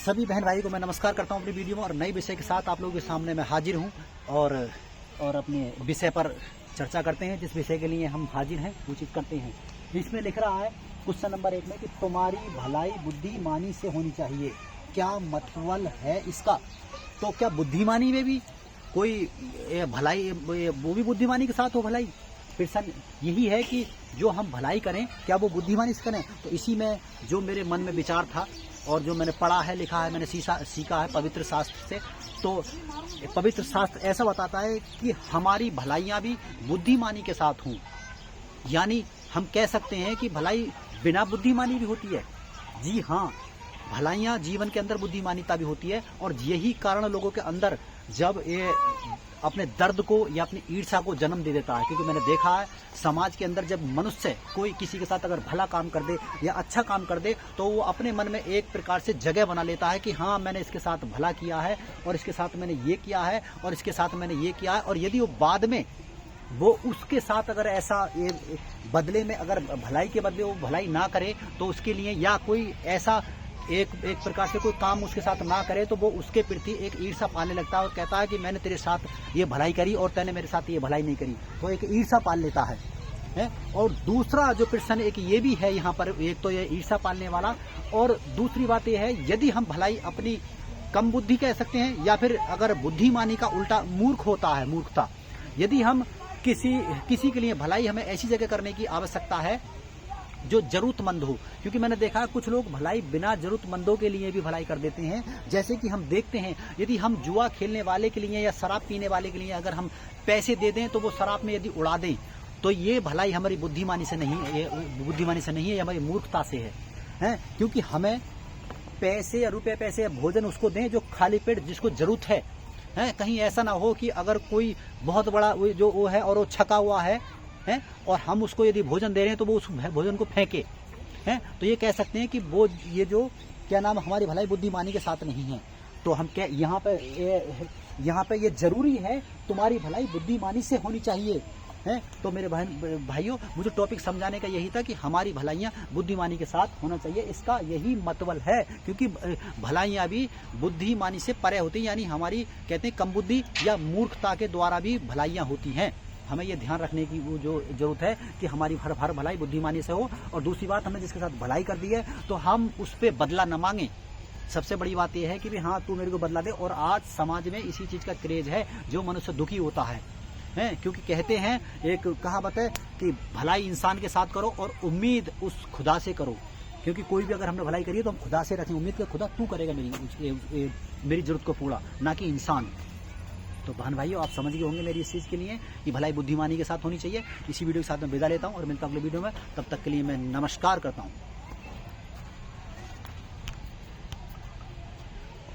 सभी बहन भाई को मैं नमस्कार करता हूं अपनी वीडियो में और नई विषय के साथ आप लोगों के सामने मैं हाजिर हूं और अपने विषय पर चर्चा करते हैं। जिस विषय के लिए हम हाजिर हैं वो चीज़ करते हैं। इसमें लिख रहा है क्वेश्चन नंबर 1 में कि तुम्हारी भलाई बुद्धिमानी से होनी चाहिए, क्या मतलब है इसका। तो क्या बुद्धिमानी में भी कोई भलाई, वो भी बुद्धिमानी के साथ हो भलाई। प्रश्न यही है कि जो हम भलाई करें क्या वो बुद्धिमानी से करें। तो इसी में जो मेरे मन में विचार था और जो मैंने पढ़ा है, लिखा है, मैंने सीखा है पवित्र शास्त्र से, तो पवित्र शास्त्र ऐसा बताता है कि हमारी भलाइयाँ भी बुद्धिमानी के साथ हों। यानी हम कह सकते हैं कि भलाई बिना बुद्धिमानी भी होती है। जी हाँ, भलाइयाँ जीवन के अंदर बुद्धिमानिता भी होती है और यही कारण लोगों के अंदर जब ये अपने दर्द को या अपनी ईर्ष्या को जन्म दे देता है। क्योंकि मैंने देखा है समाज के अंदर जब मनुष्य कोई किसी के साथ अगर भला काम कर दे या अच्छा काम कर दे तो वो अपने मन में एक प्रकार से जगह बना लेता है कि हाँ, मैंने इसके साथ भला किया है और इसके साथ मैंने ये किया है और इसके साथ मैंने ये किया है। और यदि वो बाद में वो उसके साथ अगर ऐसा बदले में अगर भलाई के बदले वो भलाई ना करे तो उसके लिए या कोई ऐसा एक प्रकार से कोई काम उसके साथ ना करे तो वो उसके प्रति एक ईर्ष्या पालने लगता है और कहता है कि मैंने तेरे साथ ये भलाई करी और तैने मेरे साथ ये भलाई नहीं करी, तो एक ईर्ष्या पाल लेता है। और दूसरा जो प्रश्न एक ये भी है यहाँ पर, एक तो ये ईर्ष्या पालने वाला और दूसरी बात ये है यदि हम भलाई अपनी कम बुद्धि कह सकते हैं या फिर अगर बुद्धिमानी का उल्टा मूर्ख होता है, मूर्खता। यदि हम किसी के लिए भलाई हमें ऐसी जगह करने की आवश्यकता है जो जरूरतमंद हो। क्योंकि मैंने देखा है कुछ लोग भलाई बिना जरूरतमंदों के लिए भी भलाई कर देते हैं। जैसे कि हम देखते हैं यदि हम जुआ खेलने वाले के लिए या शराब पीने वाले के लिए अगर हम पैसे दे दें तो वो शराब में यदि उड़ा दें तो ये भलाई हमारी बुद्धिमानी से नहीं है, ये हमारी मूर्खता से है। क्योंकि हमें पैसे या रुपये पैसे या भोजन उसको दें जो खाली पेट जिसको जरूरत है। कहीं ऐसा ना हो कि अगर कोई बहुत बड़ा जो वो है और वो छका हुआ है और हम उसको यदि भोजन दे रहे हैं तो वो उस भोजन को फेंके तो ये कह सकते हैं कि वो ये जो क्या नाम हमारी भलाई बुद्धिमानी के साथ नहीं है। तो हम क्या यहाँ पे ये जरूरी है तुम्हारी भलाई बुद्धिमानी से होनी चाहिए। तो मेरे भाइयों, मुझे टॉपिक समझाने का यही था कि हमारी भलाइयाँ बुद्धिमानी के साथ होना चाहिए, इसका यही मतलब है। क्योंकि भलाइयाँ भी बुद्धिमानी से परे होती हैं, यानी हमारी कहते हैं कम बुद्धि या मूर्खता के द्वारा भी भलाइयाँ होती हैं। हमें ये ध्यान रखने की वो जो जरूरत है कि हमारी हर भलाई बुद्धिमानी से हो। और दूसरी बात, हमने जिसके साथ भलाई कर दी है तो हम उस पर बदला न मांगे। सबसे बड़ी बात यह है कि हाँ, तू मेरे को बदला दे। और आज समाज में इसी चीज़ का क्रेज है जो मनुष्य दुखी होता है। क्योंकि कहते हैं, एक कहावत है कि भलाई इंसान के साथ करो और उम्मीद उस खुदा से करो। क्योंकि कोई भी अगर हमने भलाई करी है तो हम खुदा से रखें उम्मीद कि खुदा तू करेगा मेरी जरूरत को पूरा, ना कि इंसान। तो बहन भाइयों, आप समझ गए होंगे मेरी इस चीज़ के लिए कि भलाई बुद्धिमानी के साथ होनी चाहिए। इसी वीडियो के साथ मैं विदा लेता हूँ और मिलता हूँ अगले वीडियो में। तब तक के लिए मैं नमस्कार करता हूँ।